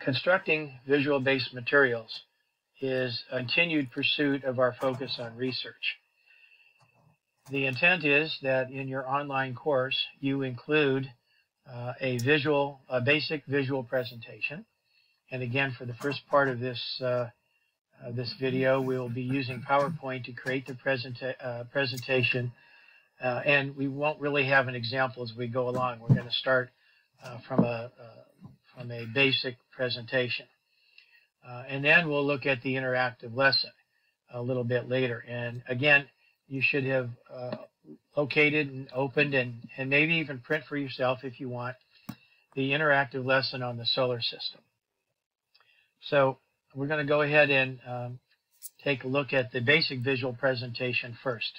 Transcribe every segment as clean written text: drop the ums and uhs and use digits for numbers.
Constructing visual-based materials is a continued pursuit of our focus on research. The intent is that in your online course you include a basic visual presentation. And again, for the first part of this video, we will be using PowerPoint to create the presentation, and we won't really have an example as we go along. We're going to start from a basic presentation, and then we'll look at the interactive lesson a little bit later. And again, you should have located and opened and maybe even print for yourself if you want the interactive lesson on the solar system. So we're going to go ahead and take a look at the basic visual presentation first.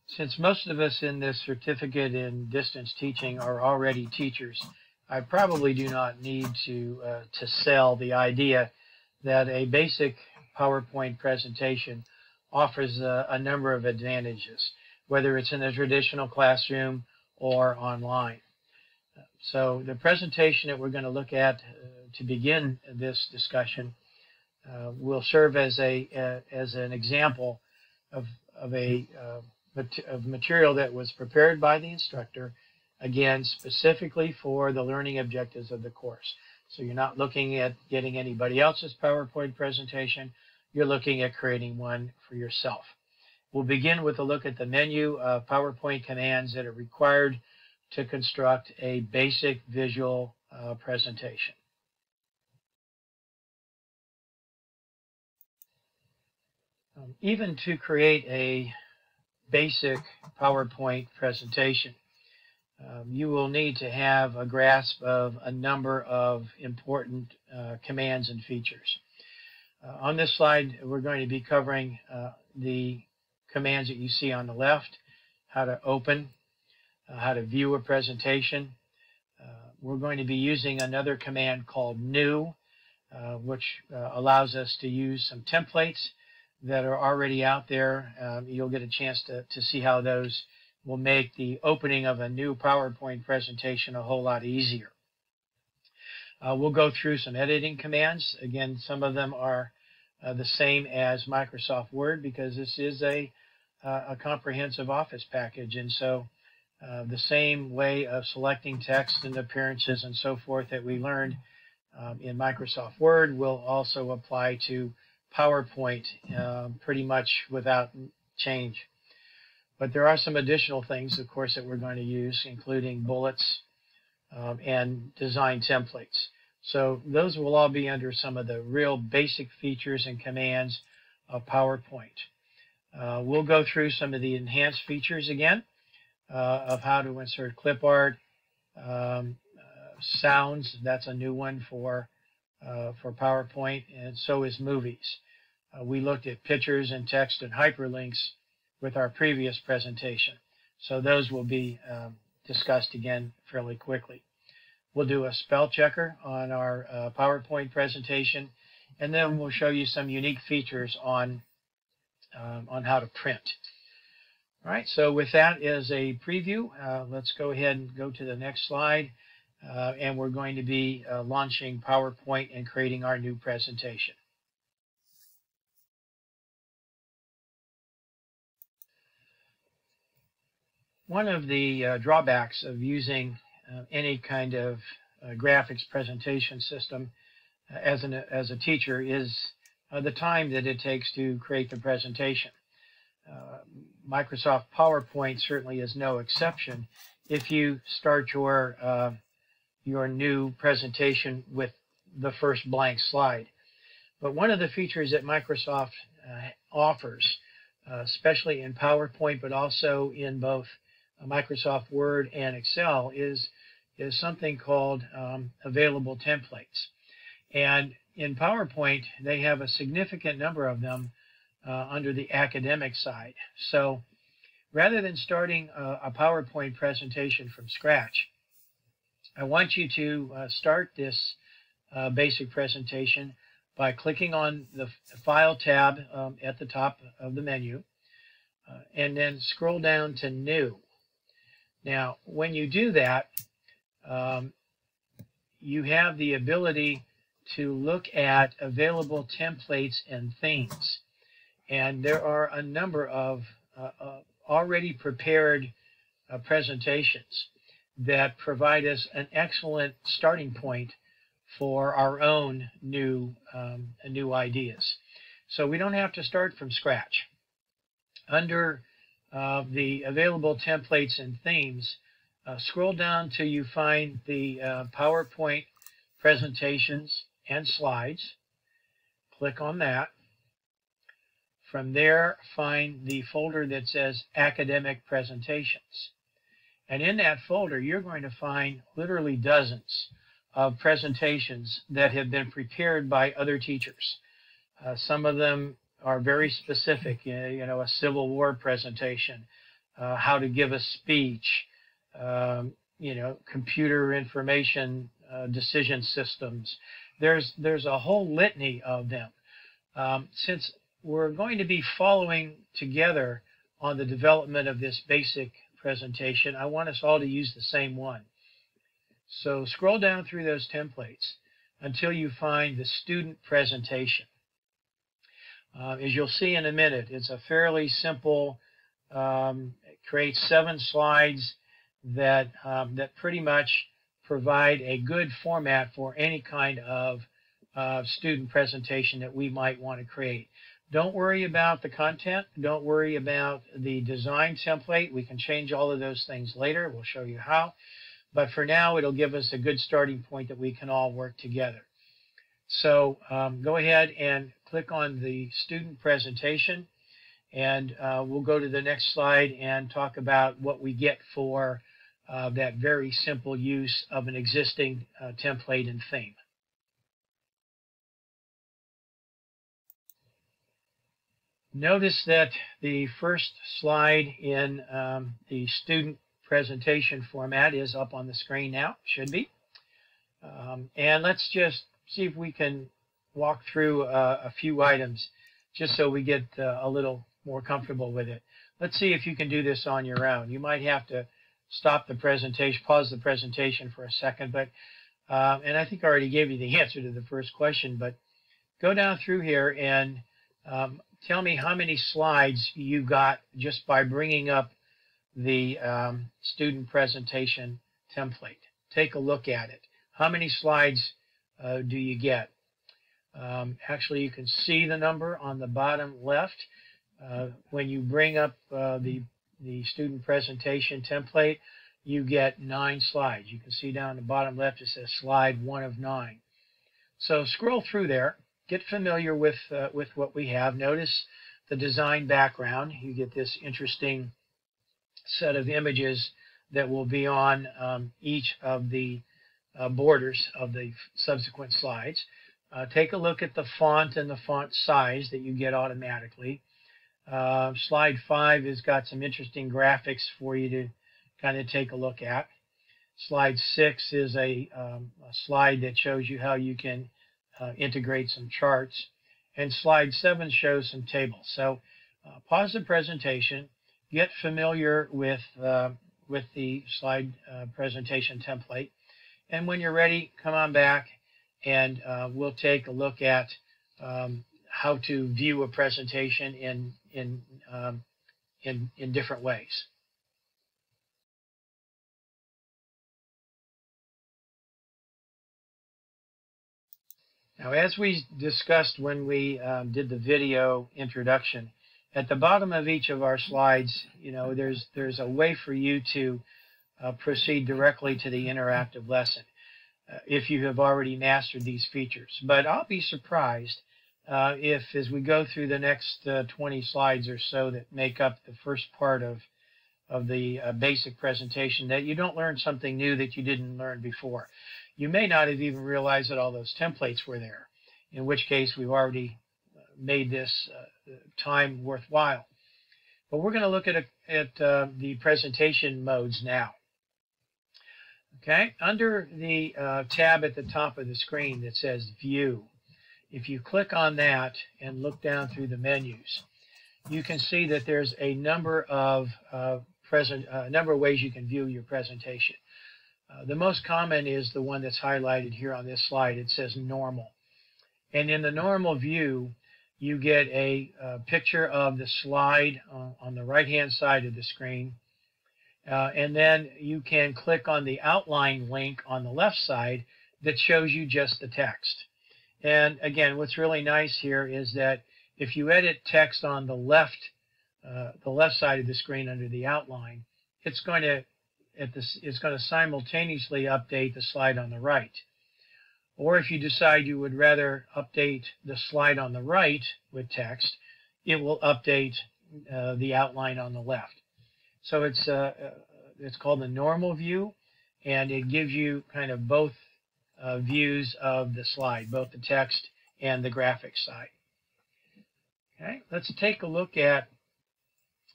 Since most of us in this certificate in distance teaching are already teachers, I probably do not need to sell the idea that a basic PowerPoint presentation offers a number of advantages, whether it's in a traditional classroom or online. So the presentation that we're going to look at to begin this discussion will serve as an example of material that was prepared by the instructor, again, specifically for the learning objectives of the course. So you're not looking at getting anybody else's PowerPoint presentation, you're looking at creating one for yourself. We'll begin with a look at the menu of PowerPoint commands that are required to construct a basic visual presentation. Even to create a basic PowerPoint presentation, you will need to have a grasp of a number of important commands and features. On this slide, we're going to be covering the commands that you see on the left: how to open, how to view a presentation. We're going to be using another command called New, which allows us to use some templates that are already out there. You'll get a chance to see how those will make the opening of a new PowerPoint presentation a whole lot easier. We'll go through some editing commands. Again, some of them are the same as Microsoft Word because this is a comprehensive Office package, and so the same way of selecting text and appearances and so forth that we learned in Microsoft Word will also apply to PowerPoint pretty much without change. But there are some additional things, of course, that we're going to use, including bullets and design templates. So those will all be under some of the real basic features and commands of PowerPoint. We'll go through some of the enhanced features again of how to insert clip art, sounds. That's a new one for PowerPoint, and so is movies. We looked at pictures and text and hyperlinks with our previous presentation, so those will be discussed again fairly quickly. We'll do a spell checker on our PowerPoint presentation, and then we'll show you some unique features on how to print. All right, so with that as a preview, let's go ahead and go to the next slide, and we're going to be launching PowerPoint and creating our new presentation. One of the drawbacks of using any kind of graphics presentation system as a teacher is the time that it takes to create the presentation. Microsoft PowerPoint certainly is no exception. If you start your new presentation with the first blank slide. But one of the features that Microsoft offers, especially in PowerPoint, but also in both Microsoft Word and Excel, is something called available templates. And in PowerPoint, they have a significant number of them under the academic side. So rather than starting a PowerPoint presentation from scratch, I want you to start this basic presentation by clicking on the File tab at the top of the menu, and then scroll down to New. Now, when you do that, you have the ability to look at available templates and themes. And there are a number of already prepared presentations that provide us an excellent starting point for our own new ideas. So we don't have to start from scratch. Under the available templates and themes, scroll down till you find the PowerPoint presentations and slides. Click on that. From there, find the folder that says Academic Presentations. And in that folder, you're going to find literally dozens of presentations that have been prepared by other teachers. Some of them are very specific, a Civil War presentation, how to give a speech, computer information decision systems. There's a whole litany of them. Since we're going to be following together on the development of this basic presentation, I want us all to use the same one. So scroll down through those templates until you find the student presentation. As you'll see in a minute, it's a fairly simple, it creates 7 slides that pretty much provide a good format for any kind of student presentation that we might want to create. Don't worry about the content. Don't worry about the design template. We can change all of those things later. We'll show you how. But for now, it'll give us a good starting point that we can all work together. So go ahead and click on the student presentation, and we'll go to the next slide and talk about what we get for that very simple use of an existing template and theme. Notice that the first slide in the student presentation format is up on the screen now, should be. And let's just see if we can walk through a few items just so we get a little more comfortable with it. Let's see if you can do this on your own. You might have to stop the presentation, pause the presentation for a second, but and I think I already gave you the answer to the first question, but go down through here and tell me how many slides you got just by bringing up the student presentation template. Take a look at it. How many slides do you get? Actually, you can see the number on the bottom left. When you bring up the student presentation template, you get 9 slides. You can see down the bottom left it says slide 1 of 9. So scroll through there. Get familiar with what we have. Notice the design background. You get this interesting set of images that will be on each of the borders of the subsequent slides. Take a look at the font and the font size that you get automatically. Slide 5 has got some interesting graphics for you to kind of take a look at. Slide 6 is a slide that shows you how you can integrate some charts. And slide 7 shows some tables. So pause the presentation, get familiar with the slide presentation template, and when you're ready, come on back and we'll take a look at how to view a presentation in different ways. Now, as we discussed when we did the video introduction, at the bottom of each of our slides, there's a way for you to proceed directly to the interactive lesson if you have already mastered these features. But I'll be surprised if, as we go through the next 20 slides or so that make up the first part of the basic presentation, that you don't learn something new that you didn't learn before. You may not have even realized that all those templates were there, in which case we've already made this time worthwhile. But we're going to look at the presentation modes now. Okay, under the tab at the top of the screen that says View, if you click on that and look down through the menus, you can see that there's a number of number of ways you can view your presentation. The most common is the one that's highlighted here on this slide. It says normal. And in the normal view, you get a picture of the slide on the right-hand side of the screen. And then you can click on the outline link on the left side that shows you just the text. And again, what's really nice here is that if you edit text on the left side of the screen under the outline, it's going to simultaneously update the slide on the right. Or if you decide you would rather update the slide on the right with text, it will update the outline on the left. So it's called the normal view, and it gives you kind of both views of the slide, both the text and the graphic side. Okay, let's take a look at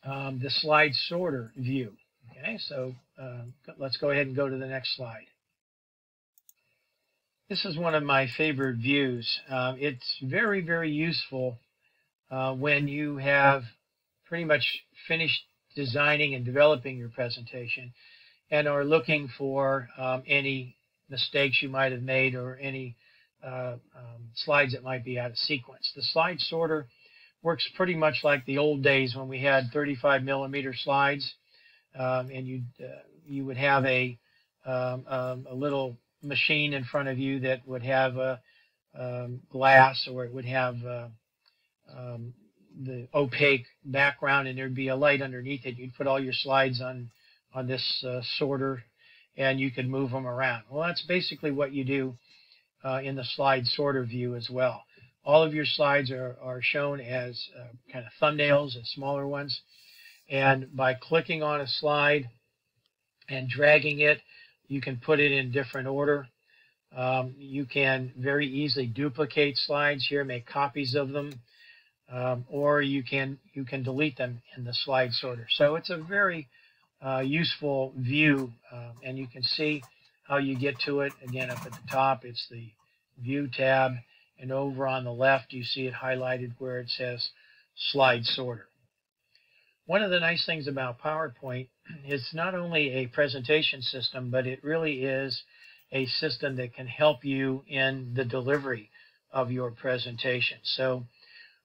the slide sorter view. Okay, so let's go ahead and go to the next slide. This is one of my favorite views. It's very, very useful when you have pretty much finished designing and developing your presentation and are looking for any mistakes you might have made or any slides that might be out of sequence. The slide sorter works pretty much like the old days when we had 35mm slides, and you would have a little machine in front of you that would have a glass, or it would have the opaque background, and there'd be a light underneath it. You'd put all your slides on this sorter, and you could move them around. Well, that's basically what you do in the slide sorter view as well. All of your slides are shown as kind of thumbnails, as smaller ones, and by clicking on a slide and dragging it, you can put it in different order. You can very easily duplicate slides here, make copies of them, or you can delete them in the slide sorter. So it's a very useful view, and you can see how you get to it. Again, up at the top, it's the View tab, and over on the left, you see it highlighted where it says Slide Sorter. One of the nice things about PowerPoint is not only a presentation system, but it really is a system that can help you in the delivery of your presentation. So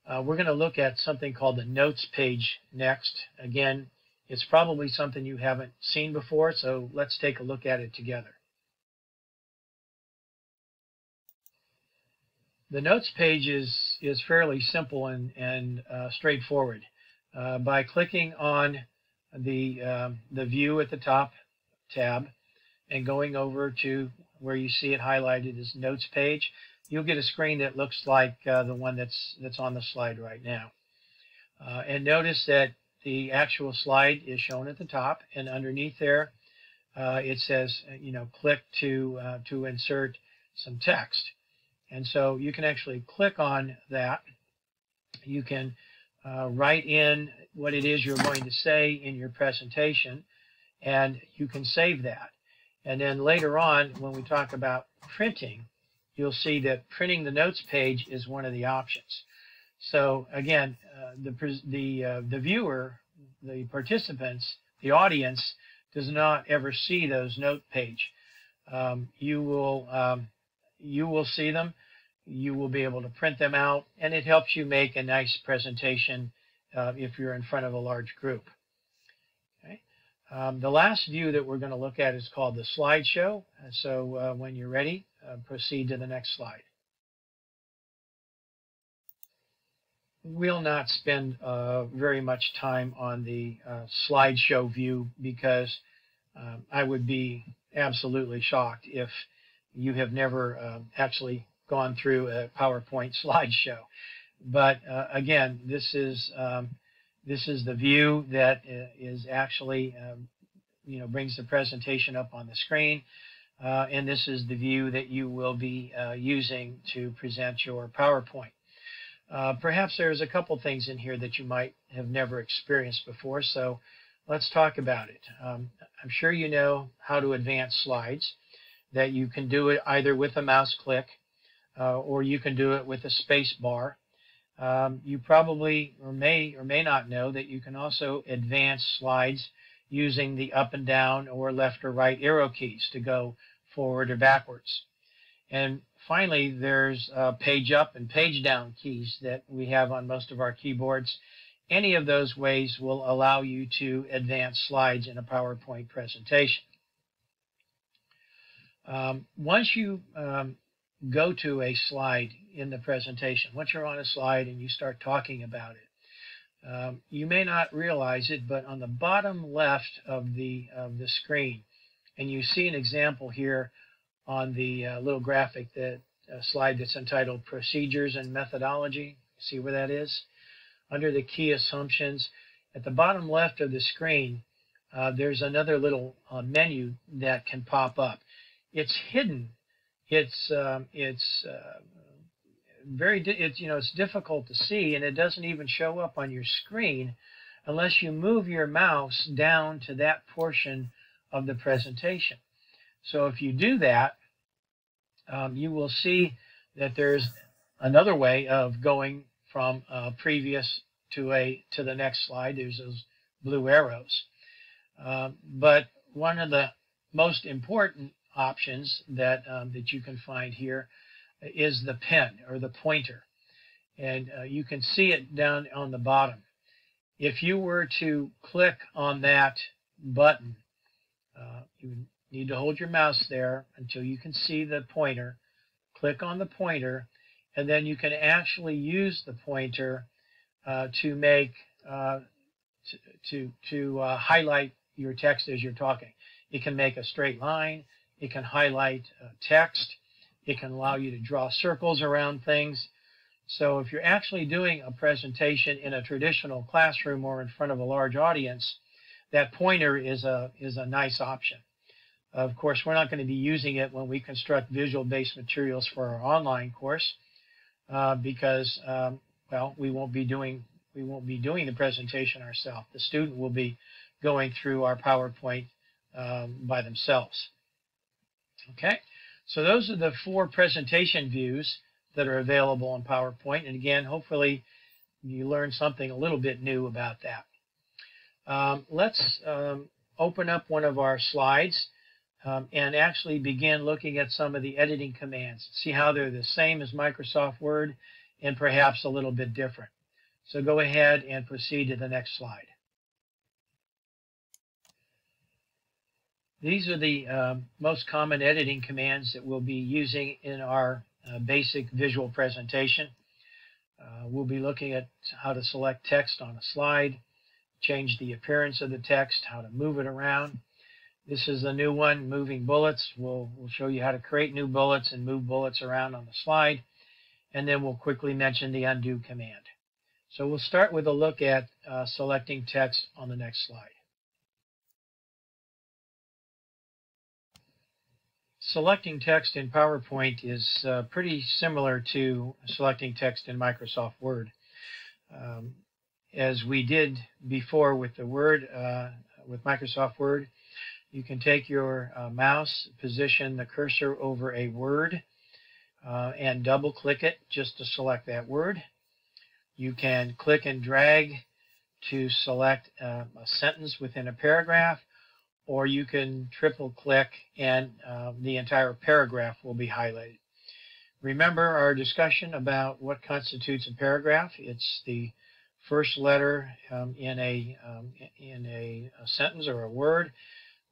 we're going to look at something called the Notes page next. Again, it's probably something you haven't seen before, so let's take a look at it together. The Notes page is fairly simple and straightforward. By clicking on the View at the top tab and going over to where you see it highlighted as Notes page, you'll get a screen that looks like the one that's on the slide right now. And notice that the actual slide is shown at the top, and underneath there it says, click to insert some text. And so you can actually click on that. You can write in what it is you're going to say in your presentation, and you can save that. And then later on, when we talk about printing, you'll see that printing the Notes page is one of the options. So again, the viewer, the participants, the audience does not ever see those note page. You will see them. You will be able to print them out, and it helps you make a nice presentation if you're in front of a large group. Okay. The last view that we're going to look at is called the slideshow. So when you're ready, proceed to the next slide. We'll not spend very much time on the slideshow view because I would be absolutely shocked if you have never actually gone through a PowerPoint slideshow. But again, this is the view that is actually brings the presentation up on the screen, and this is the view that you will be using to present your PowerPoint. Perhaps there's a couple things in here that you might have never experienced before, so let's talk about it. I'm sure you know how to advance slides, that you can do it either with a mouse click or you can do it with a space bar. You probably or may not know that you can also advance slides using the up and down or left or right arrow keys to go forward or backwards. And finally, there's page up and page down keys that we have on most of our keyboards. Any of those ways will allow you to advance slides in a PowerPoint presentation. Once you go to a slide in the presentation, once you're on a slide and you start talking about it, you may not realize it, but on the bottom left of the screen, and you see an example here on the little graphic, that slide that's entitled Procedures and Methodology. See where that is? Under the key assumptions, at the bottom left of the screen, there's another little menu that can pop up. It's hidden. It's difficult to see, and it doesn't even show up on your screen unless you move your mouse down to that portion of the presentation. So if you do that, you will see that there's another way of going from previous to the next slide. There's those blue arrows. But one of the most important options that you can find here is the pen or the pointer. And you can see it down on the bottom. If you were to click on that button, you need to hold your mouse there until you can see the pointer. Click on the pointer, and then you can actually use the pointer to make to highlight your text as you're talking. It can make a straight line. It can highlight text. It can allow you to draw circles around things. So if you're actually doing a presentation in a traditional classroom or in front of a large audience, that pointer is a nice option. Of course, we're not going to be using it when we construct visual-based materials for our online course because, well, we won't be doing the presentation ourselves. The student will be going through our PowerPoint by themselves. Okay, so those are the 4 presentation views that are available on PowerPoint. And again, hopefully you learned something a little bit new about that. Let's open up one of our slides and actually begin looking at some of the editing commands. See how they're the same as Microsoft Word and perhaps a little bit different. So go ahead and proceed to the next slide. These are the most common editing commands that we'll be using in our basic visual presentation. We'll be looking at how to select text on a slide, change the appearance of the text, how to move it around. This is a new one, moving bullets. We'll show you how to create new bullets and move bullets around on the slide. And then we'll quickly mention the undo command. So we'll start with a look at selecting text on the next slide. Selecting text in PowerPoint is pretty similar to selecting text in Microsoft Word. As we did before with the Word, with Microsoft Word, you can take your mouse, position the cursor over a word, and double click it just to select that word. You can click and drag to select a sentence within a paragraph, or you can triple click and the entire paragraph will be highlighted. Remember our discussion about what constitutes a paragraph. It's the first letter in a sentence or a word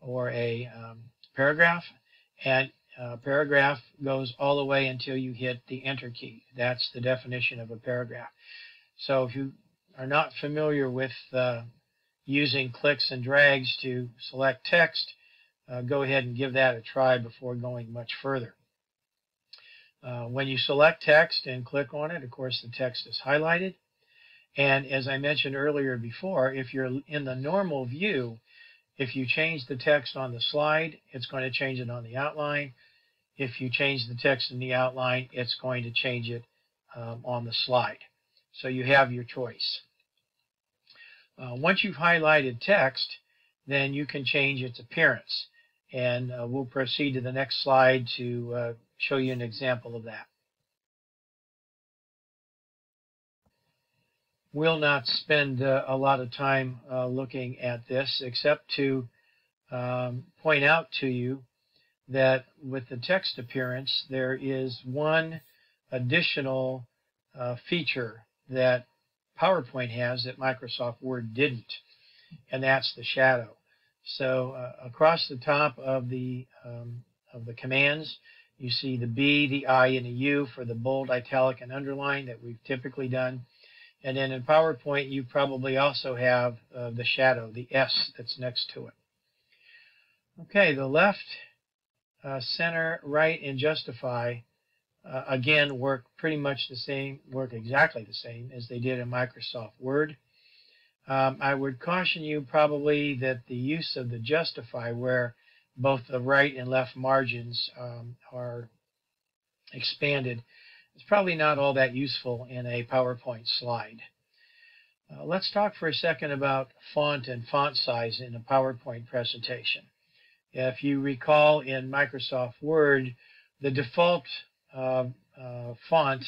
or a paragraph, and paragraph goes all the way until you hit the enter key. That's the definition of a paragraph. So if you are not familiar with using clicks and drags to select text, go ahead and give that a try before going much further. When you select text and click on it, of course, the text is highlighted. And as I mentioned earlier before, if you're in the normal view, if you change the text on the slide, it's going to change it on the outline. If you change the text in the outline, it's going to change it on the slide. So you have your choice. Once you've highlighted text, then you can change its appearance. And we'll proceed to the next slide to show you an example of that. will not spend a lot of time looking at this, except to point out to you that with the text appearance, there is one additional feature that PowerPoint has that Microsoft Word didn't, and that's the shadow. So across the top of the commands, you see the B, the I, and the U for the bold, italic, and underline that we've typically done. And then in PowerPoint, you probably also have the shadow, the S that's next to it. Okay, the left, center, right, and justify, again, work pretty much the same, work exactly the same as they did in Microsoft Word. I would caution you probably that the use of the justify, where both the right and left margins are expanded, is probably not all that useful in a PowerPoint slide. Let's talk for a second about font and font size in a PowerPoint presentation. If you recall, in Microsoft Word, the default font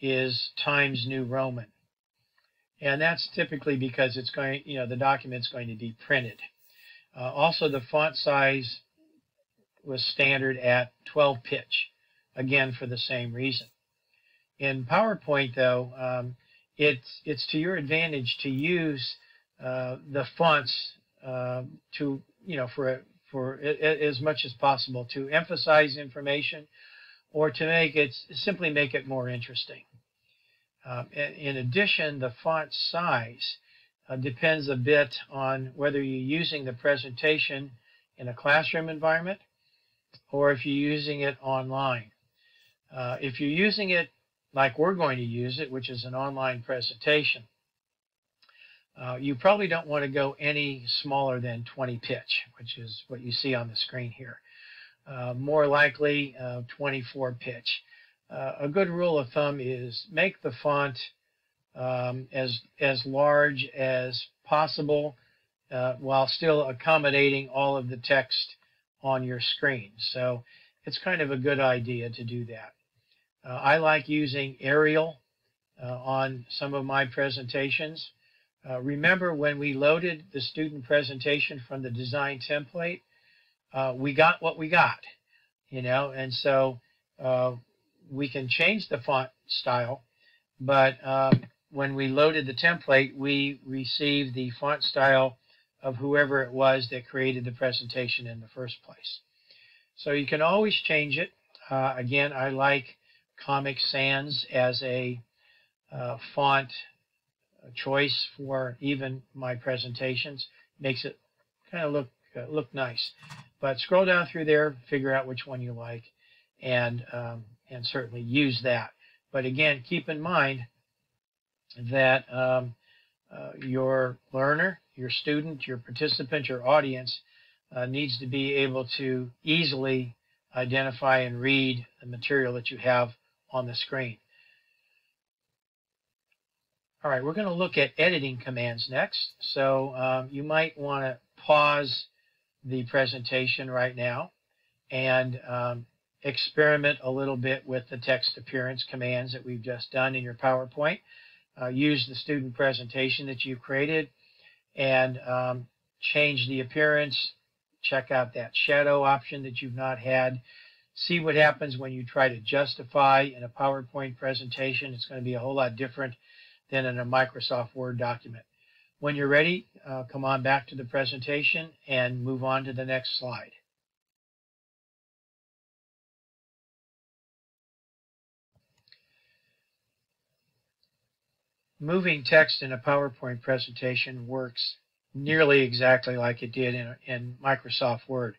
is Times New Roman. And that's typically because it's going, the document's going to be printed. Also, the font size was standard at 12 pitch, again for the same reason. In PowerPoint, though, it's to your advantage to use the fonts to, for as much as possible to emphasize information or to simply make it more interesting. In addition, the font size depends a bit on whether you're using the presentation in a classroom environment or if you're using it online. If you're using it like we're going to use it, which is an online presentation, you probably don't want to go any smaller than 20 pitch, which is what you see on the screen here. More likely 24 pitch. A good rule of thumb is make the font as large as possible while still accommodating all of the text on your screen. So it's kind of a good idea to do that. I like using Arial on some of my presentations. Remember when we loaded the student presentation from the design template, we got what we got, and so we can change the font style, but when we loaded the template, we received the font style of whoever it was that created the presentation in the first place. So you can always change it. Again, I like Comic Sans as a font choice for even my presentations. Makes it kind of look nice. But scroll down through there, figure out which one you like, and certainly use that. But again, keep in mind that your learner, your student, your participant, your audience needs to be able to easily identify and read the material that you have on the screen. All right, we're going to look at editing commands next. So you might want to pause the presentation right now and experiment a little bit with the text appearance commands that we've just done in your PowerPoint. Use the student presentation that you created and change the appearance. Check out that shadow option that you've not had. See what happens when you try to justify in a PowerPoint presentation. It's going to be a whole lot different than in a Microsoft Word document. When you're ready, come on back to the presentation and move on to the next slide. Moving text in a PowerPoint presentation works nearly exactly like it did in Microsoft Word.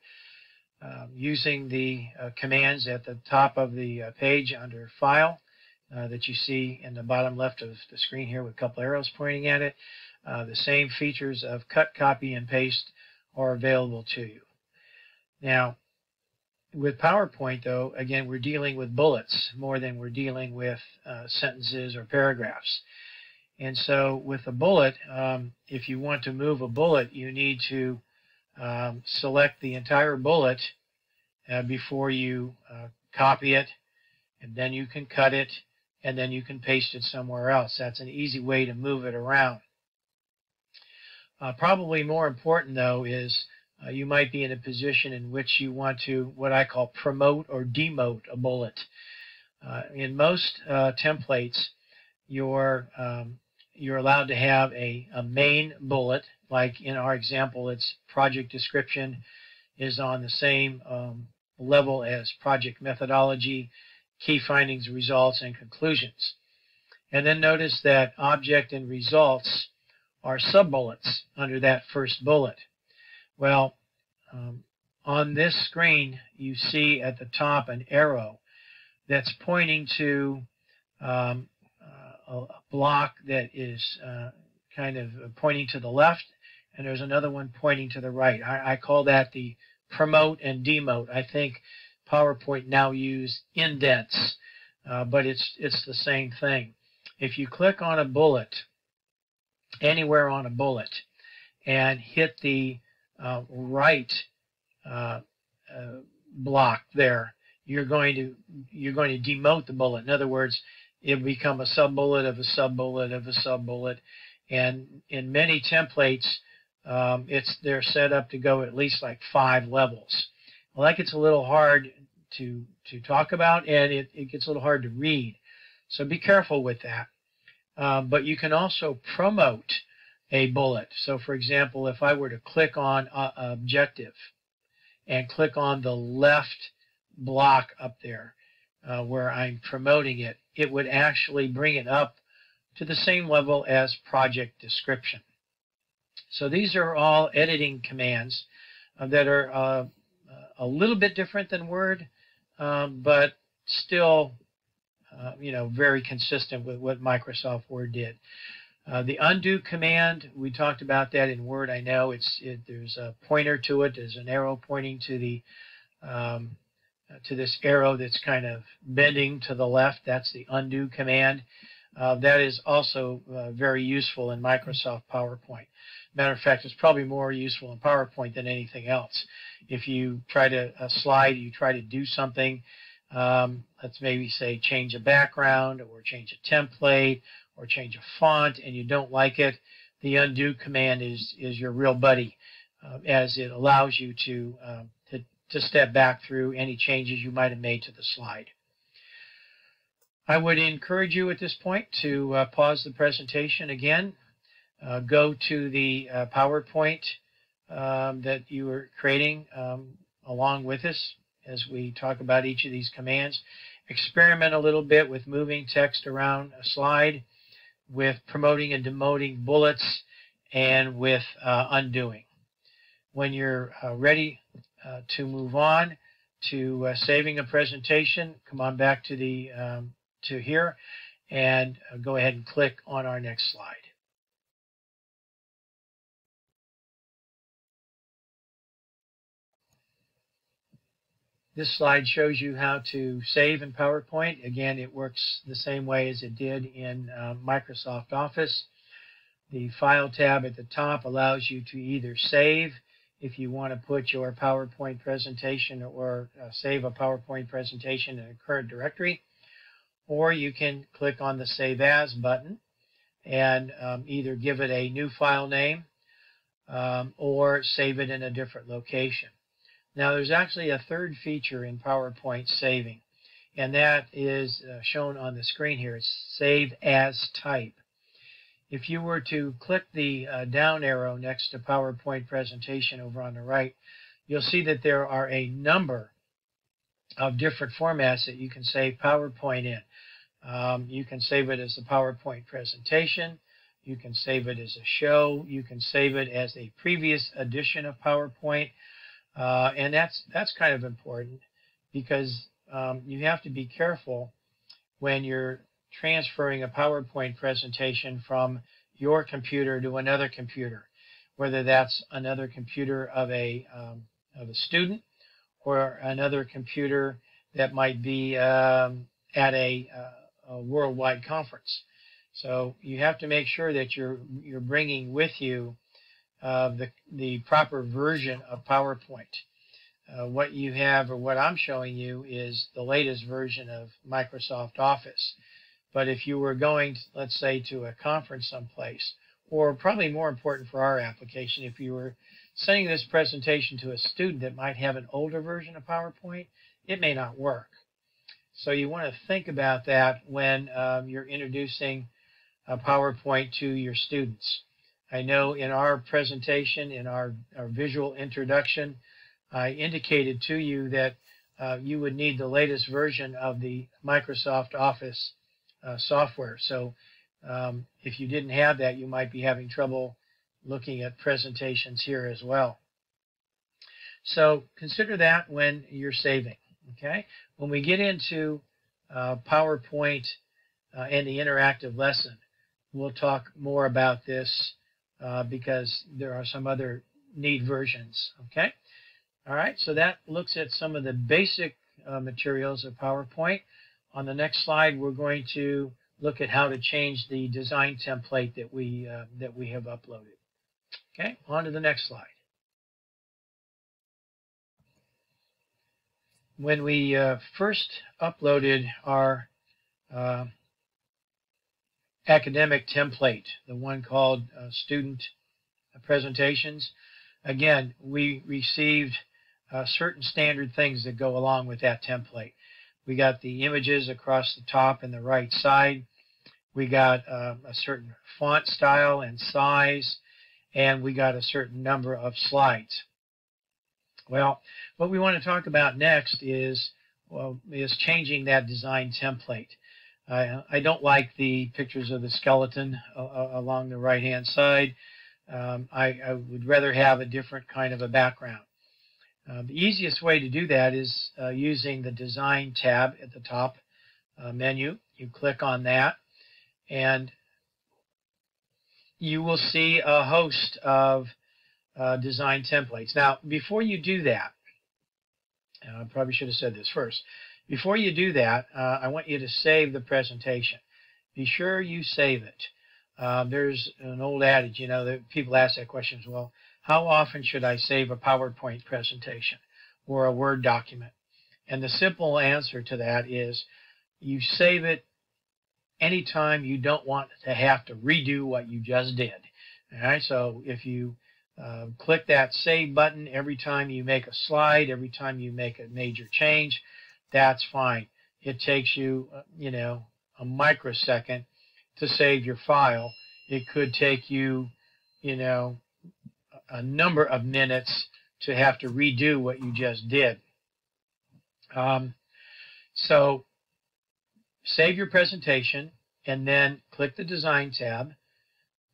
Using the commands at the top of the page under File that you see in the bottom left of the screen here with a couple arrows pointing at it, the same features of cut, copy, and paste are available to you. Now, with PowerPoint, though, again, we're dealing with bullets more than we're dealing with sentences or paragraphs. And so with a bullet, if you want to move a bullet, you need to select the entire bullet before you copy it, and then you can cut it, and then you can paste it somewhere else. That's an easy way to move it around. Probably more important, though, is you might be in a position in which you want to, what I call, promote or demote a bullet. In most templates, you're allowed to have a main bullet. Like in our example, its project description is on the same level as project methodology, key findings, results, and conclusions. And then notice that object and results are sub-bullets under that first bullet. Well, on this screen, you see at the top an arrow that's pointing to a block that is kind of pointing to the left, and there's another one pointing to the right. I call that the promote and demote. I think PowerPoint now use indents, but it's the same thing. If you click on a bullet, anywhere on a bullet, and hit the right block there, you're going to demote the bullet. In other words, it'll become a sub-bullet of a sub-bullet of a sub-bullet. And in many templates, they're set up to go at least like 5 levels. Well, that gets a little hard to talk about, and it gets a little hard to read. So be careful with that. But you can also promote a bullet. So for example, if I were to click on objective and click on the left block up there where I'm promoting it, it would actually bring it up to the same level as project description. So these are all editing commands that are a little bit different than Word, but still very consistent with what Microsoft Word did. The undo command, we talked about that in Word. I know there's a pointer to it. There's an arrow pointing to the to this arrow that's kind of bending to the left. That's the undo command. That is also very useful in Microsoft PowerPoint. Matter of fact, it's probably more useful in PowerPoint than anything else. If you try to you try to do something, let's maybe say change a background or change a template or change a font, and you don't like it, the undo command is your real buddy, as it allows you to step back through any changes you might have made to the slide. I would encourage you at this point to pause the presentation again, go to the PowerPoint that you were creating along with us as we talk about each of these commands. Experiment a little bit with moving text around a slide, with promoting and demoting bullets, and with undoing. When you're ready to move on to saving a presentation, come on back to to here and go ahead and click on our next slide. This slide shows you how to save in PowerPoint. Again, it works the same way as it did in Microsoft Office. The File tab at the top allows you to either save if you want to put your PowerPoint presentation or save a PowerPoint presentation in a current directory, or you can click on the Save As button and either give it a new file name or save it in a different location. Now, there's actually a third feature in PowerPoint saving, and that is shown on the screen here. It's Save As Type. If you were to click the down arrow next to PowerPoint presentation over on the right, you'll see that there are a number of different formats that you can save PowerPoint in. You can save it as a PowerPoint presentation. You can save it as a show. You can save it as a previous edition of PowerPoint. And that's kind of important because you have to be careful when you're transferring a PowerPoint presentation from your computer to another computer, whether that's another computer of a student or another computer that might be at a worldwide conference. So you have to make sure that you're bringing with you the proper version of PowerPoint. What you have, or what I'm showing you, is the latest version of Microsoft Office. But if you were going, let's say, to a conference someplace, or probably more important for our application, if you were sending this presentation to a student that might have an older version of PowerPoint, it may not work. So you want to think about that when you're introducing PowerPoint to your students. I know in our presentation, in our visual introduction, I indicated to you that you would need the latest version of the Microsoft Office software. So if you didn't have that, you might be having trouble looking at presentations here as well. So consider that when you're saving. Okay, when we get into PowerPoint and the interactive lesson, we'll talk more about this because there are some other neat versions. Okay, all right, so that looks at some of the basic materials of PowerPoint. On the next slide, we're going to look at how to change the design template that we have uploaded. Okay, on to the next slide. When we first uploaded our academic template, the one called student presentations, again, we received certain standard things that go along with that template. We got the images across the top and the right side. We got a certain font style and size, and we got a certain number of slides. Well, what we want to talk about next is changing that design template. I don't like the pictures of the skeleton along the right-hand side. I would rather have a different kind of a background. The easiest way to do that is using the Design tab at the top menu. You click on that, and you will see a host of design templates. Now, before you do that, I probably should have said this first. Before you do that, I want you to save the presentation. Be sure you save it. There's an old adage, you know, that people ask that question, well, how often should I save a PowerPoint presentation or a Word document? And the simple answer to that is you save it anytime you don't want to have to redo what you just did. All right, so if you click that save button every time you make a slide, every time you make a major change, that's fine. It takes you, you know, a microsecond to save your file. It could take you, you know, a number of minutes to have to redo what you just did. So save your presentation and then click the Design tab.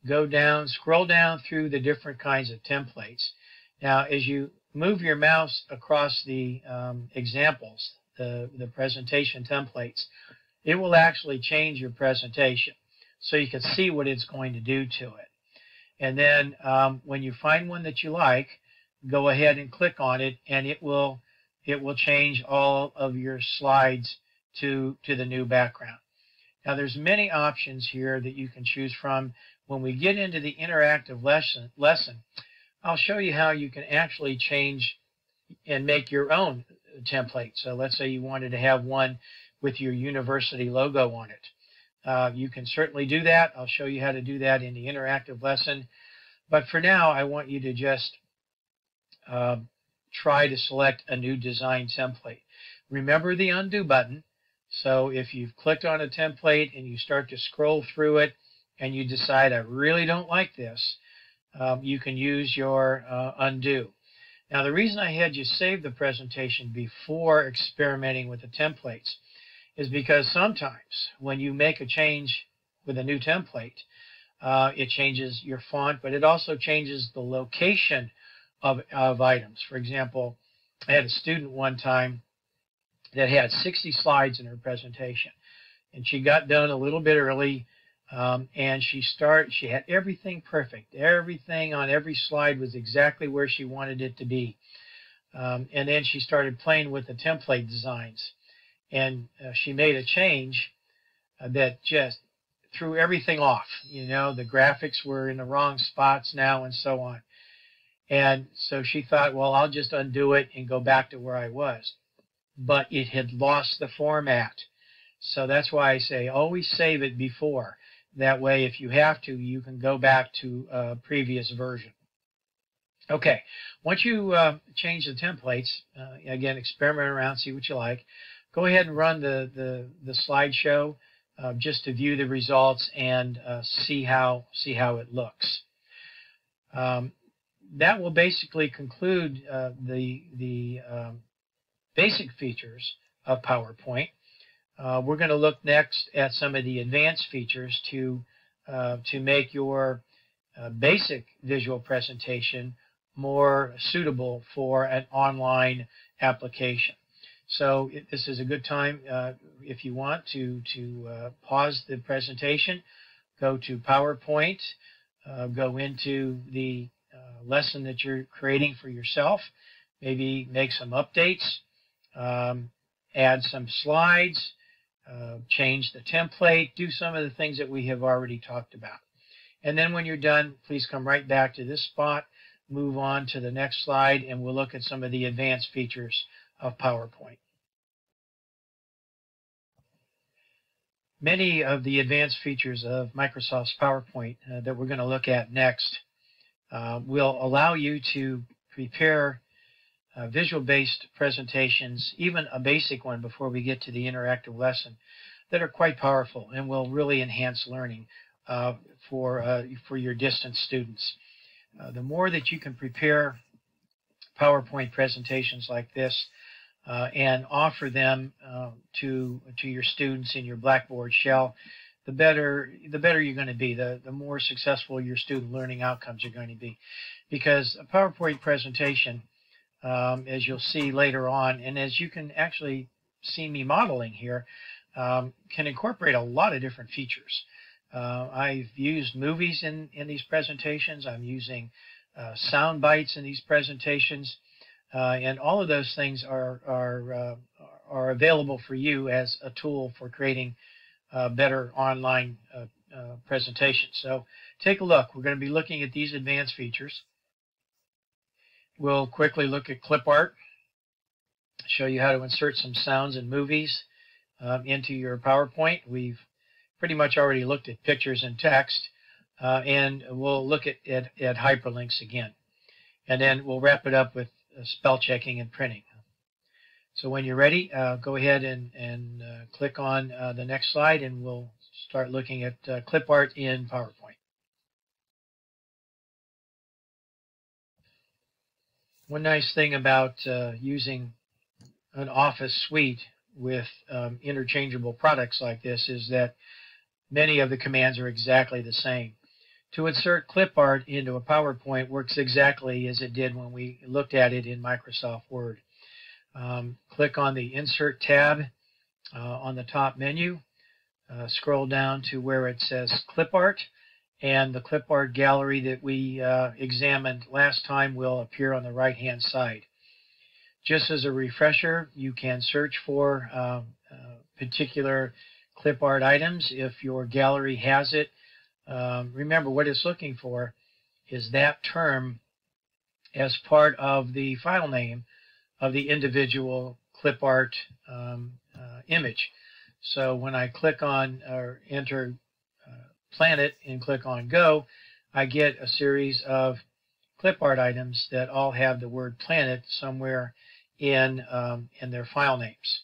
Go down, scroll down through the different kinds of templates. Now, as you move your mouse across the examples, the presentation templates, it will actually change your presentation so you can see what it's going to do to it. And then when you find one that you like, go ahead and click on it, and it will change all of your slides to the new background. Now, there's many options here that you can choose from. When we get into the interactive lesson, I'll show you how you can actually change and make your own template. So let's say you wanted to have one with your university logo on it. You can certainly do that. I'll show you how to do that in the interactive lesson. But for now, I want you to just try to select a new design template. Remember the undo button. So if you've clicked on a template and you start to scroll through it and you decide, I really don't like this, you can use your undo. Now, the reason I had you save the presentation before experimenting with the templates is because sometimes when you make a change with a new template, it changes your font, but it also changes the location of items. For example, I had a student one time that had 60 slides in her presentation, and she got done a little bit early, and she had everything perfect. Everything on every slide was exactly where she wanted it to be. And then she started playing with the template designs, and she made a change that just threw everything off. You know, the graphics were in the wrong spots now and so on. And so she thought, well, I'll just undo it and go back to where I was. But it had lost the format. So that's why I say always save it before. That way, if you have to, you can go back to a previous version. Okay, once you change the templates, again, experiment around, see what you like. Go ahead and run the slideshow just to view the results and see how it looks. That will basically conclude the basic features of PowerPoint. We're going to look next at some of the advanced features to make your basic visual presentation more suitable for an online application. So this is a good time if you want to pause the presentation, go to PowerPoint, go into the lesson that you're creating for yourself, maybe make some updates, add some slides, change the template, do some of the things that we have already talked about. And then when you're done, please come right back to this spot, move on to the next slide, and we'll look at some of the advanced features of PowerPoint. Many of the advanced features of Microsoft's PowerPoint that we're going to look at next will allow you to prepare visual-based presentations, even a basic one before we get to the interactive lesson, that are quite powerful and will really enhance learning for your distance students. The more that you can prepare PowerPoint presentations like this and offer them to your students in your Blackboard shell, the better you're going to be, the more successful your student learning outcomes are going to be. Because a PowerPoint presentation, as you'll see later on, and as you can actually see me modeling here, can incorporate a lot of different features. I've used movies in these presentations. I'm using sound bites in these presentations, and all of those things are available for you as a tool for creating better online presentations. So take a look. We're going to be looking at these advanced features. We'll quickly look at clip art, show you how to insert some sounds and movies into your PowerPoint. We've pretty much already looked at pictures and text, and we'll look at hyperlinks again. And then we'll wrap it up with spell checking and printing. So when you're ready, go ahead and click on the next slide, and we'll start looking at clip art in PowerPoint. One nice thing about using an Office suite with interchangeable products like this is that many of the commands are exactly the same. To insert clip art into a PowerPoint works exactly as it did when we looked at it in Microsoft Word. Click on the Insert tab on the top menu, scroll down to where it says Clip Art, and the clip art gallery that we examined last time will appear on the right-hand side. Just as a refresher, you can search for particular clip art items if your gallery has it. Remember, what it's looking for is that term as part of the file name of the individual clip art image. So when I click on or enter Planet and click on Go, I get a series of clip art items that all have the word Planet somewhere in their file names.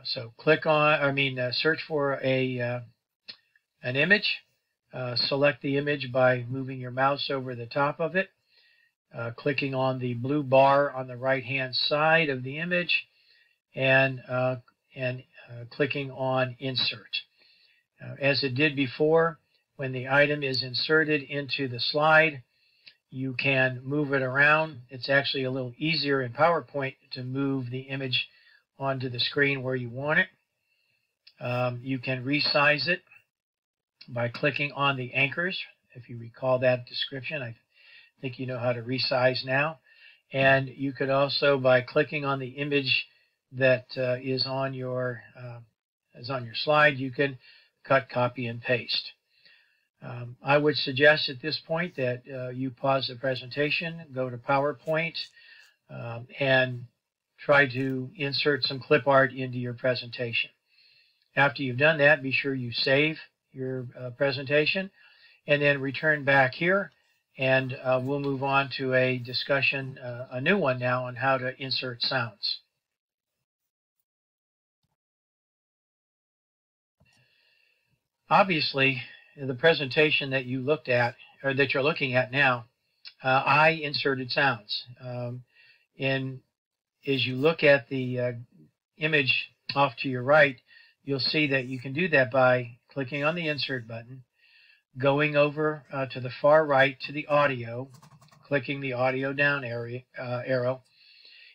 So click on, search for an image. Select the image by moving your mouse over the top of it, clicking on the blue bar on the right-hand side of the image, and clicking on Insert. As it did before, when the item is inserted into the slide, you can move it around. It's actually a little easier in PowerPoint to move the image onto the screen where you want it. You can resize it by clicking on the anchors. If you recall that description, I think you know how to resize now. And you could also, by clicking on the image that is on your slide, you can cut, copy, and paste. I would suggest at this point that you pause the presentation, go to PowerPoint, and try to insert some clip art into your presentation. After you've done that, be sure you save your presentation and then return back here, and we'll move on to a discussion, a new one now, on how to insert sounds. Obviously, the presentation that you looked at, or that you're looking at now, I inserted sounds. As you look at the image off to your right, you'll see that you can do that by clicking on the Insert button, going over to the far right to the audio, clicking the audio down arrow,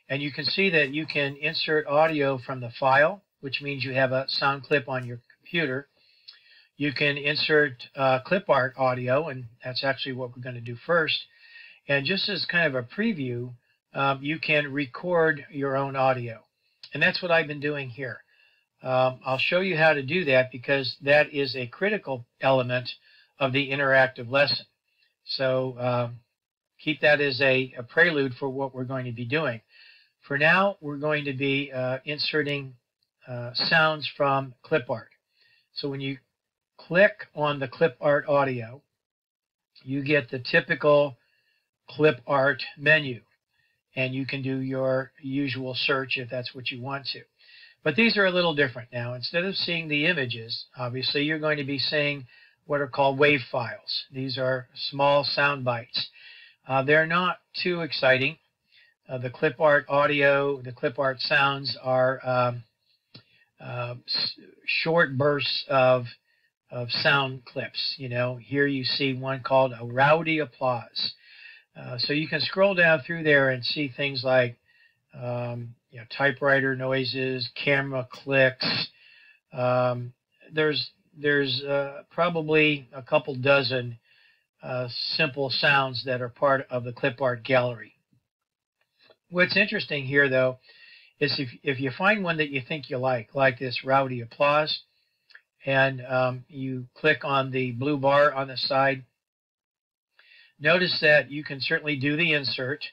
and you can see that you can insert audio from the file, which means you have a sound clip on your computer. You can insert clip art audio, and that's actually what we're going to do first. And just as kind of a preview, you can record your own audio. And that's what I've been doing here. I'll show you how to do that because that is a critical element of the interactive lesson. So keep that as a prelude for what we're going to be doing. For now, we're going to be inserting sounds from clip art. So when you click on the clip art audio, you get the typical clip art menu, and you can do your usual search if that's what you want to. But these are a little different now. Instead of seeing the images, obviously you're going to be seeing what are called WAV files. These are small sound bites. They're not too exciting. The clip art audio, the clip art sounds are short bursts of sound clips. You know, here you see one called a rowdy applause. So you can scroll down through there and see things like typewriter noises, camera clicks. There's probably a couple dozen simple sounds that are part of the clip art gallery. What's interesting here, though, is if you find one that you think you like this rowdy applause, and you click on the blue bar on the side, notice that you can certainly do the insert.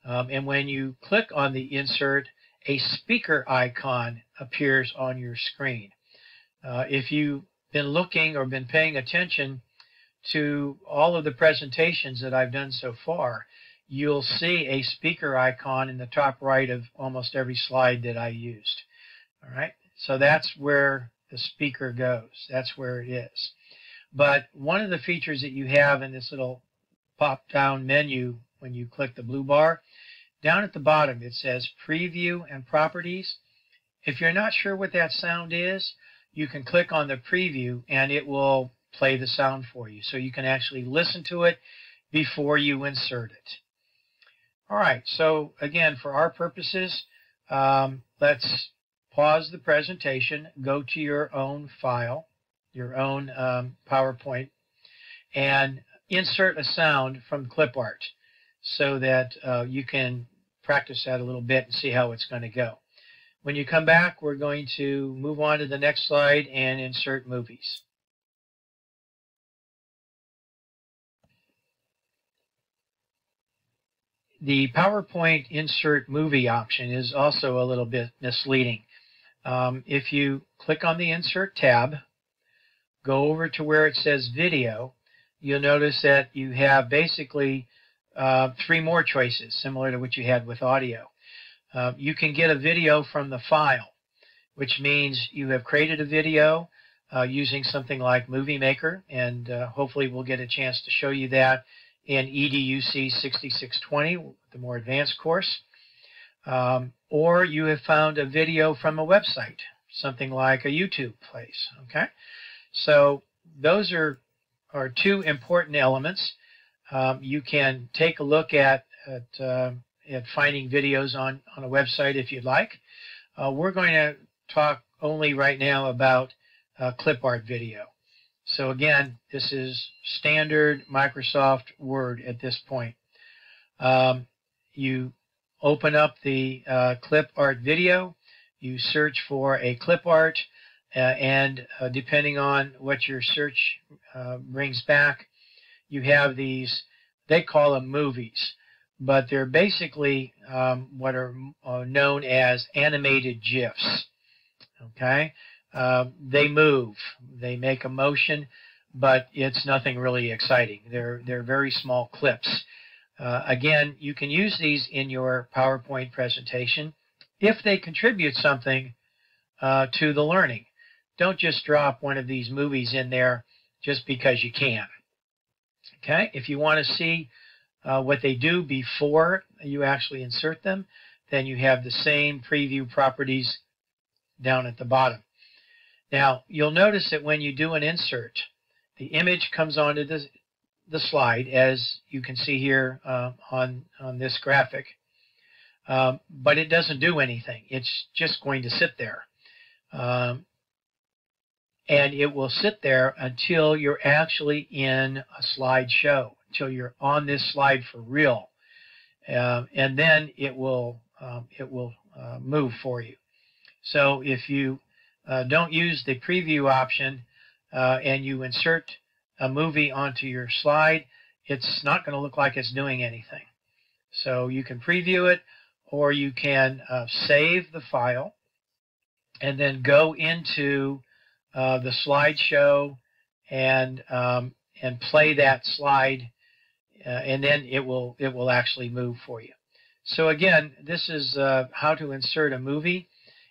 And when you click on the insert, a speaker icon appears on your screen. If you've been looking or been paying attention to all of the presentations that I've done so far, you'll see a speaker icon in the top right of almost every slide that I used. All right, so that's where the speaker goes. That's where it is. But one of the features that you have in this little pop-down menu when you click the blue bar, down at the bottom it says Preview and Properties. If you're not sure what that sound is, you can click on the preview and it will play the sound for you. So you can actually listen to it before you insert it. All right, so again, for our purposes, let's pause the presentation, go to your own file, your own PowerPoint, and insert a sound from clip art so that you can practice that a little bit and see how it's going to go. When you come back, we're going to move on to the next slide and insert movies. The PowerPoint insert movie option is also a little bit misleading. If you click on the Insert tab, go over to where it says Video, you'll notice that you have basically 3 more choices, similar to what you had with audio. You can get a video from the file, which means you have created a video using something like Movie Maker, and hopefully we'll get a chance to show you that in EDUC 6620, the more advanced course. Or you have found a video from a website, something like a YouTube place. Okay, so those are 2 important elements. You can take a look at finding videos on a website if you'd like. We're going to talk only right now about clip art video. So again, this is standard Microsoft Word at this point. You open up the clip art video, you search for a clip art, and depending on what your search brings back, you have these, they call them movies, but they're basically what are known as animated GIFs. Okay, they move, they make a motion, but it's nothing really exciting. They're very small clips. Again, you can use these in your PowerPoint presentation if they contribute something to the learning. Don't just drop one of these movies in there just because you can. Okay, if you want to see what they do before you actually insert them, then you have the same preview properties down at the bottom. Now, you'll notice that when you do an insert, the image comes onto the slide, as you can see here on this graphic, but it doesn't do anything. It's just going to sit there. And it will sit there until you're actually in a slideshow, until you're on this slide for real. And then it will move for you. So if you don't use the preview option and you insert a movie onto your slide, it's not going to look like it's doing anything. So you can preview it, or you can save the file and then go into the slideshow and play that slide, and then it will actually move for you. So again, this is how to insert a movie.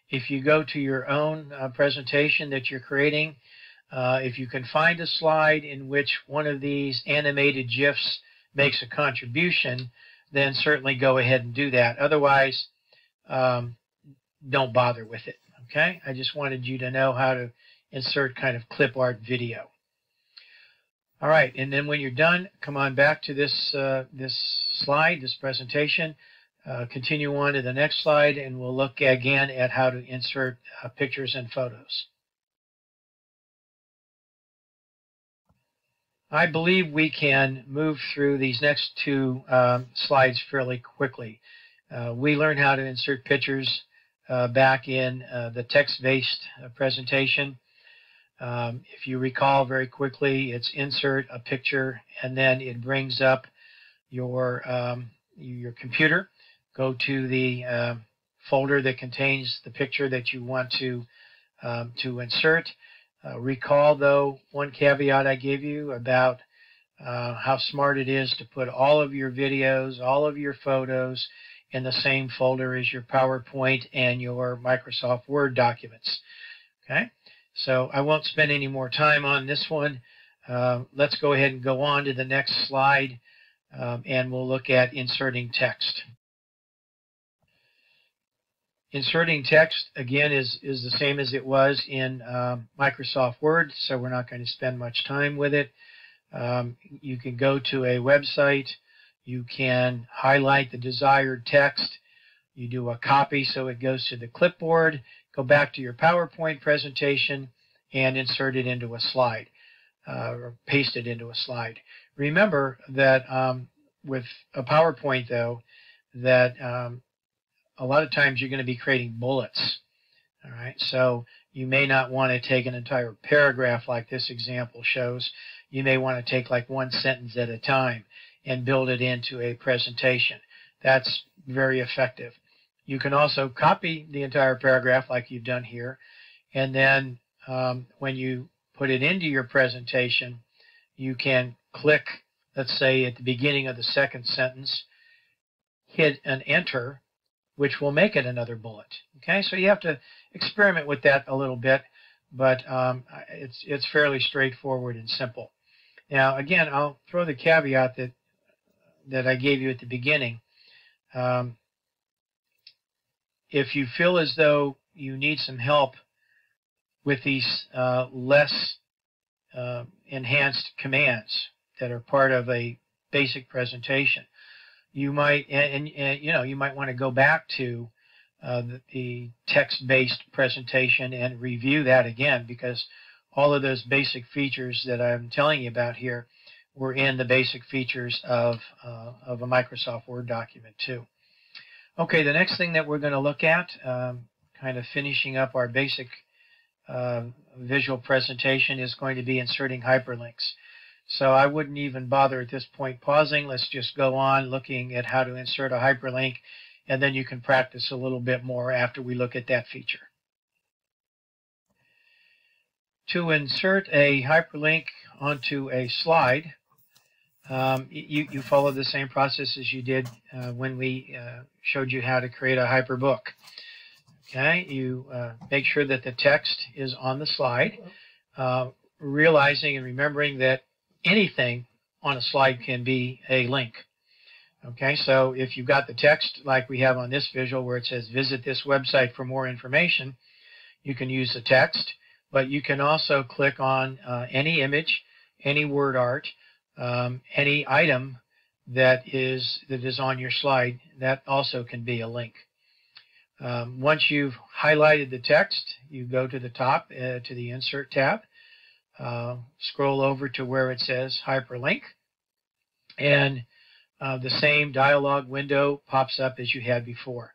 If you go to your own presentation that you're creating, if you can find a slide in which one of these animated GIFs makes a contribution, then certainly go ahead and do that. Otherwise, don't bother with it. Okay? I just wanted you to know how to insert kind of clip art video. All right, and then when you're done, come on back to this slide, this presentation. Continue on to the next slide, and we'll look again at how to insert pictures and photos. I believe we can move through these next two slides fairly quickly. We learned how to insert pictures back in the text-based presentation. If you recall very quickly, it's insert a picture, and then it brings up your computer. Go to the folder that contains the picture that you want to insert. Recall, though, one caveat I gave you about how smart it is to put all of your videos, all of your photos in the same folder as your PowerPoint and your Microsoft Word documents. Okay, so I won't spend any more time on this one. Let's go ahead and go on to the next slide, and we'll look at inserting text. Inserting text, again, is the same as it was in Microsoft Word, so we're not going to spend much time with it. You can go to a website. You can highlight the desired text. You do a copy so it goes to the clipboard. Go back to your PowerPoint presentation and insert it into a slide, or paste it into a slide. Remember that with a PowerPoint, though, that a lot of times you're going to be creating bullets. All right, so you may not want to take an entire paragraph like this example shows. You may want to take like one sentence at a time and build it into a presentation. That's very effective. You can also copy the entire paragraph like you've done here, and then when you put it into your presentation, you can click, let's say at the beginning of the second sentence, hit an enter, which will make it another bullet. Okay, so you have to experiment with that a little bit, but it's fairly straightforward and simple. Now, again, I'll throw the caveat that I gave you at the beginning. If you feel as though you need some help with these less enhanced commands that are part of a basic presentation, you might, you might want to go back to the text-based presentation and review that again, because all of those basic features that I'm telling you about here were in the basic features of a Microsoft Word document too. Okay, the next thing that we're going to look at, kind of finishing up our basic visual presentation, is going to be inserting hyperlinks. So I wouldn't even bother at this point pausing. Let's just go on looking at how to insert a hyperlink, and then you can practice a little bit more after we look at that feature. To insert a hyperlink onto a slide, you follow the same process as you did when we showed you how to create a hyperbook. Okay, you make sure that the text is on the slide, realizing and remembering that anything on a slide can be a link. Okay, so if you've got the text like we have on this visual where it says visit this website for more information, you can use the text, but you can also click on any image, any word art, any item that is on your slide. That also can be a link. Once you've highlighted the text, you go to the top to the Insert tab, scroll over to where it says Hyperlink, and the same dialog window pops up as you had before.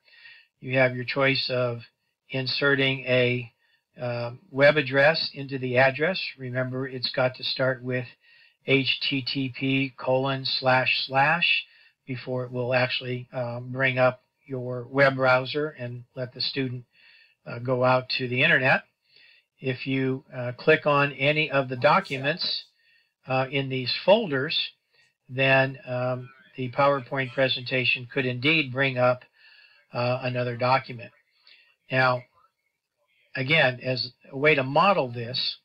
You have your choice of inserting a web address into the address. Remember, it's got to start with http:// before it will actually bring up your web browser and let the student go out to the internet. If you click on any of the documents in these folders, then the PowerPoint presentation could indeed bring up another document. Now, again, as a way to model this,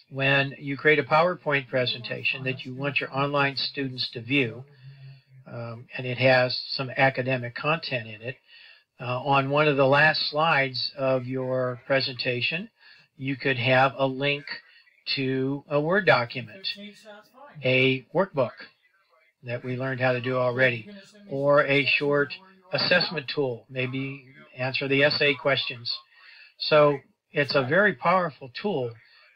when you create a PowerPoint presentation that you want your online students to view, and it has some academic content in it, on one of the last slides of your presentation, you could have a link to a Word document, a workbook that we learned how to do already, or a short assessment tool, maybe answer the essay questions. So it's a very powerful tool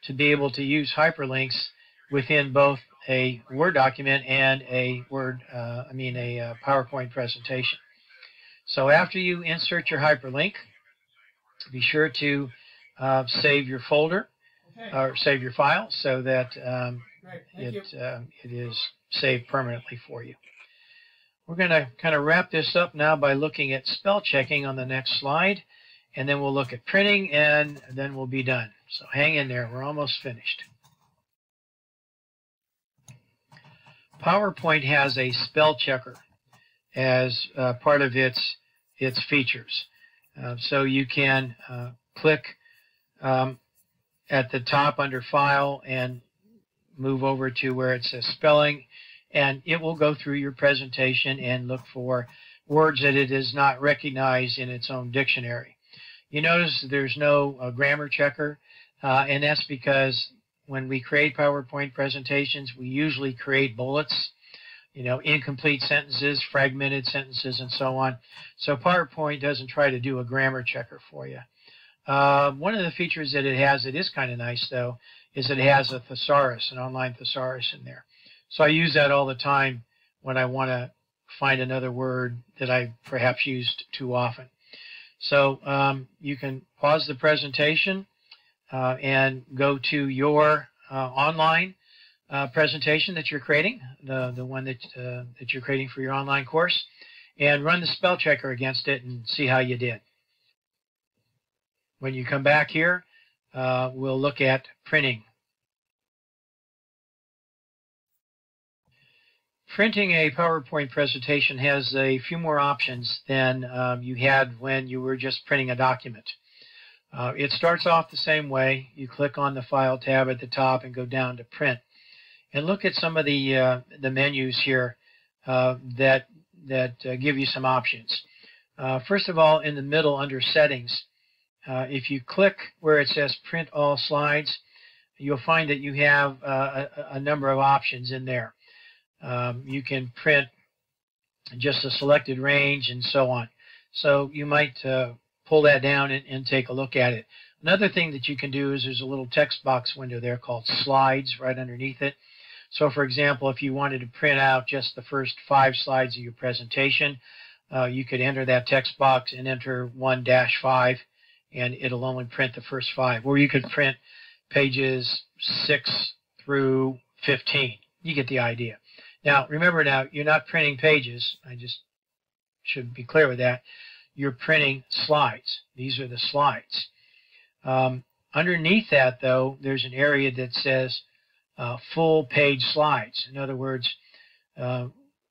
to be able to use hyperlinks within both a Word document and a PowerPoint presentation. So after you insert your hyperlink, be sure to save your folder or save your file so that it is saved permanently for you. We're going to kind of wrap this up now by looking at spell checking on the next slide, and then we'll look at printing, and then we'll be done. So hang in there. We're almost finished. PowerPoint has a spell checker as part of its features. So you can click at the top under File and move over to where it says Spelling, and it will go through your presentation and look for words that it does not recognize in its own dictionary. You notice there's no grammar checker, and that's because when we create PowerPoint presentations, we usually create bullets, incomplete sentences, fragmented sentences, and so on. So PowerPoint doesn't try to do a grammar checker for you. One of the features that it has that is kind of nice, though, is that it has a thesaurus, an online thesaurus in there. So I use that all the time when I want to find another word that I perhaps used too often. So you can pause the presentation and go to your online presentation that you're creating, the one that you're creating for your online course, and run the spell checker against it and see how you did. When you come back here, we'll look at printing. Printing a PowerPoint presentation has a few more options than you had when you were just printing a document. It starts off the same way. You click on the File tab at the top and go down to Print. And look at some of the menus here that give you some options. First of all, in the middle under Settings, if you click where it says Print All Slides, you'll find that you have a number of options in there. You can print just a selected range and so on. So you might pull that down and take a look at it. Another thing that you can do is there's a little text box window there called Slides right underneath it. So for example, if you wanted to print out just the first 5 slides of your presentation, you could enter that text box and enter 1-5, and it'll only print the first 5. Or you could print pages 6 through 15. You get the idea. Now, remember now, you're not printing pages. I just should be clear with that. You're printing slides. These are the slides. Underneath that, though, there's an area that says full page slides. In other words,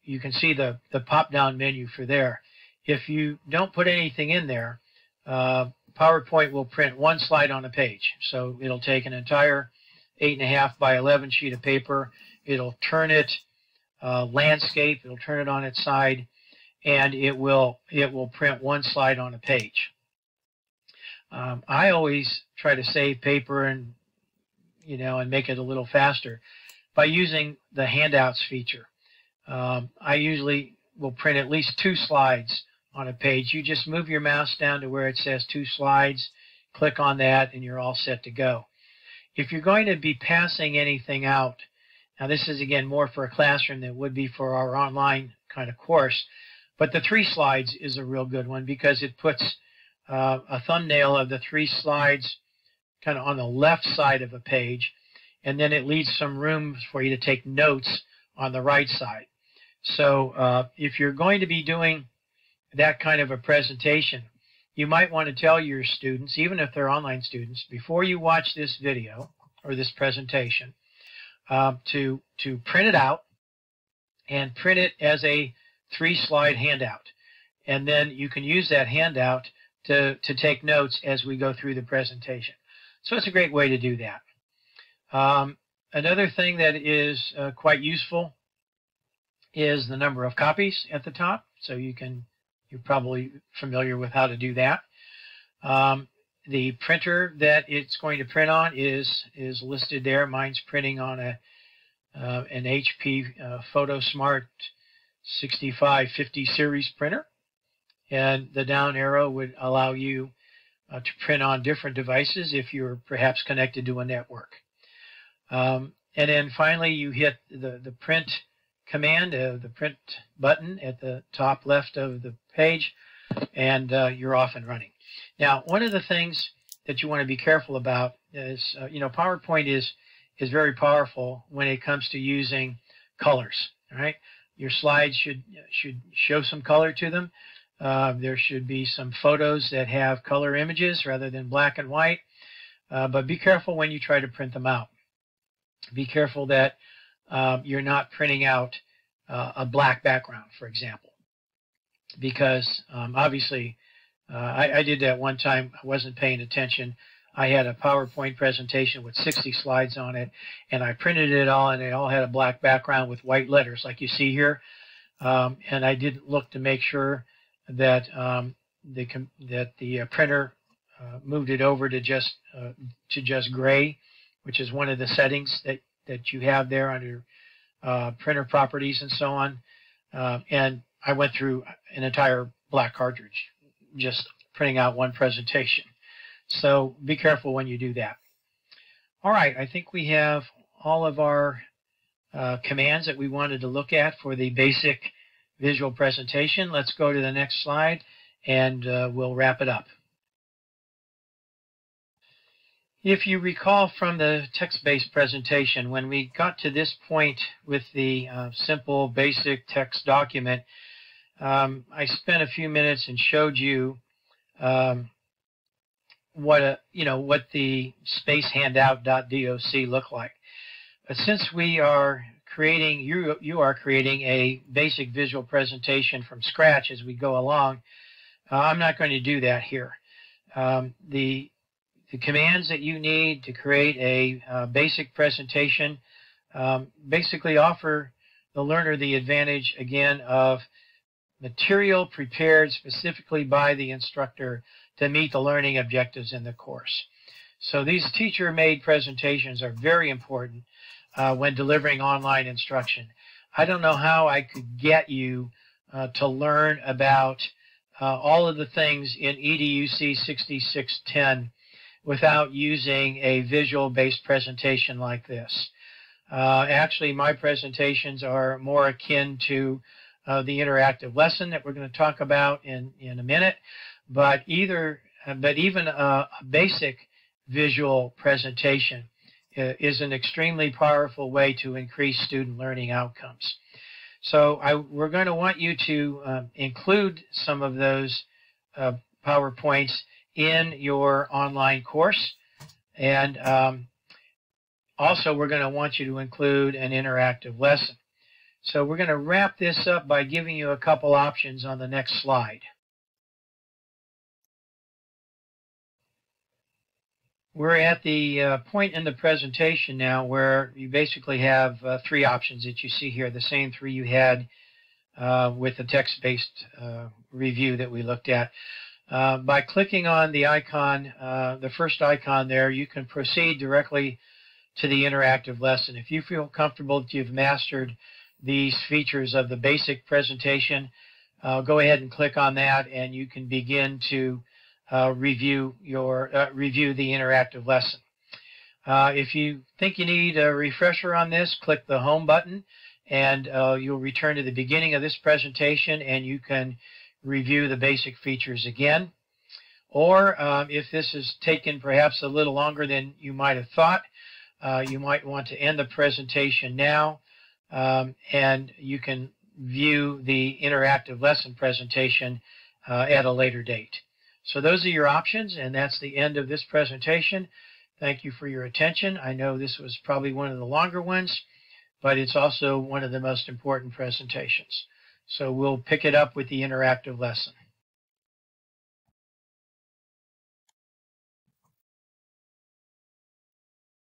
you can see the pop-down menu for there. If you don't put anything in there, PowerPoint will print one slide on a page. So it'll take an entire 8.5 by 11 sheet of paper. It'll turn it landscape. It'll turn it on its side, and it will print one slide on a page. I always try to save paper and make it a little faster by using the handouts feature. I usually will print at least 2 slides on a page. You just move your mouse down to where it says 2 slides, click on that, and you're all set to go. If you're going to be passing anything out, now this is again more for a classroom than it would be for our online kind of course, but the 3 slides is a real good one because it puts a thumbnail of the 3 slides kind of on the left side of a page, and then it leaves some room for you to take notes on the right side. So if you're going to be doing that kind of a presentation, you might want to tell your students, even if they're online students, before you watch this video or this presentation, to print it out and print it as a 3-slide handout. And then you can use that handout to take notes as we go through the presentation. So it's a great way to do that. Another thing that is quite useful is the number of copies at the top. So you're probably familiar with how to do that. The printer that it's going to print on is listed there. Mine's printing on an HP PhotoSmart 6550 series printer. And the down arrow would allow you to print on different devices if you're perhaps connected to a network. And then finally, you hit the print command, the print button at the top left of the page, and you're off and running. Now, one of the things that you want to be careful about is, PowerPoint is very powerful when it comes to using colors. All right, your slides should show some color to them. There should be some photos that have color images rather than black and white. But be careful when you try to print them out. Be careful that you're not printing out a black background, for example, because obviously I did that one time. I wasn't paying attention. I had a PowerPoint presentation with 60 slides on it, and I printed it all, and they all had a black background with white letters like you see here. And I didn't look to make sure that the printer moved it over to just gray, which is one of the settings that you have there under printer properties and so on. And I went through an entire black cartridge just printing out one presentation. So be careful when you do that. All right, I think we have all of our commands that we wanted to look at for the basic visual presentation. Let's go to the next slide and we'll wrap it up. If you recall from the text-based presentation, when we got to this point with the simple basic text document, I spent a few minutes and showed you what the spacehandout.doc look like. But since we are creating, you are creating a basic visual presentation from scratch as we go along, I'm not going to do that here. The commands that you need to create a basic presentation basically offer the learner the advantage, again, of material prepared specifically by the instructor to meet the learning objectives in the course. So these teacher-made presentations are very important when delivering online instruction. I don't know how I could get you to learn about all of the things in EDUC 6610 without using a visual-based presentation like this. Actually, my presentations are more akin to the interactive lesson that we're going to talk about in a minute, but even a basic visual presentation is an extremely powerful way to increase student learning outcomes. So we're going to want you to include some of those PowerPoints in your online course, And also, we're going to want you to include an interactive lesson. So we're going to wrap this up by giving you a couple options on the next slide. We're at the point in the presentation now where you basically have three options that you see here, the same three you had with the text-based review that we looked at. By clicking on the icon, the first icon there, you can proceed directly to the interactive lesson. If you feel comfortable that you've mastered these features of the basic presentation, go ahead and click on that, and you can begin to review the interactive lesson. If you think you need a refresher on this, click the Home button, and you'll return to the beginning of this presentation, and you can review the basic features again. Or if this has taken perhaps a little longer than you might have thought, you might want to end the presentation now, and you can view the interactive lesson presentation at a later date. So those are your options, and that's the end of this presentation. Thank you for your attention. I know this was probably one of the longer ones, but it's also one of the most important presentations. So we'll pick it up with the interactive lesson.